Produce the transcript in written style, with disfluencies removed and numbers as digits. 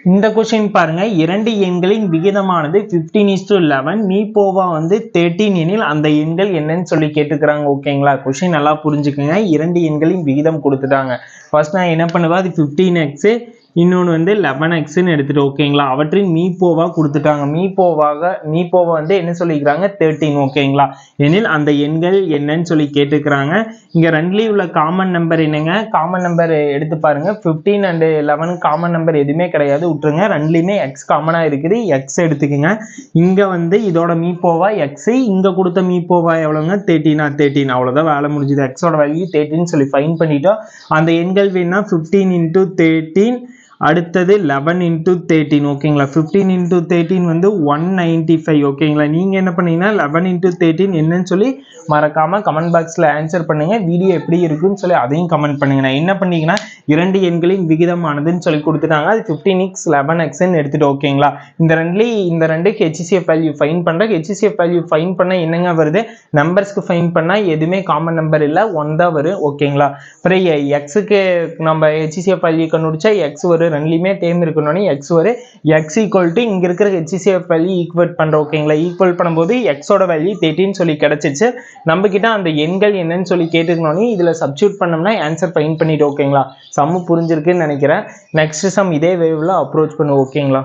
இந்த கொஸ்டின் பாருங்க, இரண்டு எண்களின் விகிதமானது 15:11, மீபோவா வந்து 13 எனில் அந்த எண்கள் என்னன்னு சொல்லி கேட்டுக்கிறாங்க. ஓகேங்களா, கொஸ்டின் நல்லா புரிஞ்சுக்கோங்க. இரண்டு எண்களின் விகிதம் கொடுத்துட்டாங்க. ஃபர்ஸ்ட் நான் என்ன பண்ணுவேன், அது 15x, இன்னொன்று வந்து 11xன்னு எடுத்துட்டு, ஓகேங்களா, அவற்றின் மீபோவா கொடுத்துட்டாங்க. மீபோவா வந்து என்ன சொல்லிக்கிறாங்க, 13. ஓகேங்களா, எனில் அந்த எண்கள் என்னன்னு சொல்லி கேட்டுக்கிறாங்க. இங்க ரெண்டுலயும் உள்ள காமன் நம்பர் என்னங்க, காமன் நம்பர் எடுத்து பாருங்க. 15 and 11 காமன் நம்பர் எதுவுமே கிடையாது, விட்டுருங்க. ரெண்டுலயுமே எக்ஸ் காமனா இருக்குது, எக்ஸ் எடுத்துக்கோங்க. இங்க வந்து இதோட மீபோவா எக்ஸ், இங்க கொடுத்த மீபோவா எவ்வளவுங்க, 13. அவ்வளவுதான், வேலை முடிஞ்சது. எக்ஸோட வேல்யூ 13 சொல்லி ஃபைன் பண்ணிட்டோம். அந்த எண்கள் வேணா 15 into 13, அடுத்தது 11 into 13. ஓகேங்களா, 15 into 13 வந்து 195. ஓகேங்களா, நீங்க என்ன பண்ணீங்கன்னா 11 into 13 என்னன்னு சொல்லி மறக்காம கமெண்ட் பாக்ஸ்ல ஆன்சர் பண்ணுங்க. வீடியோ எப்படி இருக்குன்னு சொல்லி அதையும் கமெண்ட் பண்ணுங்க. நான் என்ன பண்ணீங்கன்னா இரண்டு எண்களின் விகிதமானதுன்னு சொல்லி கொடுத்துட்டாங்க, அது 15x 11xன்னு எடுத்துட்டு. ஓகேங்களா, இந்த ரெண்டுக்கு HCF வேல்யூ ஃபைன் பண்றேன். HCF வேல்யூ ஃபைன் பண்ண என்னங்க வருது, நம்பர்ஸ்க்கு ஃபைன் பண்ணா எதுவுமே காமன் நம்பர் இல்லை, 1 தான் வரும். ஓகேங்களா, அப்புறம் எக்ஸுக்கு நம்ம HCF வேல்யூ கண்டுபிடிச்சா எக்ஸ் வரும். ரெண்டுலையுமே டேம் இருக்கணும்னு எக்ஸ் வரும். எக்ஸ் ஈக்குவல் டு இங்க இருக்கிற HCF வேல்யூ ஈக்குவல் பண்றோம். ஓகேங்களா, ஈக்குவல் பண்ணும்போது எக்ஸோட வேல்யூ 13 சொல்லி கிடைச்சிச்சு. நம்ம கிட்ட அந்த எண்கள் என்னன்னு சொல்லி கேட்டுக்கணும்னு இதுல சப்ஸ்டியூட் பண்ணோம்னா ஆன்சர் ஃபைன் பண்ணிட்டு. ஓகேங்களா, சம் புரிஞ்சிருக்குன்னு நினைக்கிறேன். நெக்ஸ்ட் சம் இதே வேவ்ல அப்ரோச் பண்ணுவோம். ஓகேங்களா.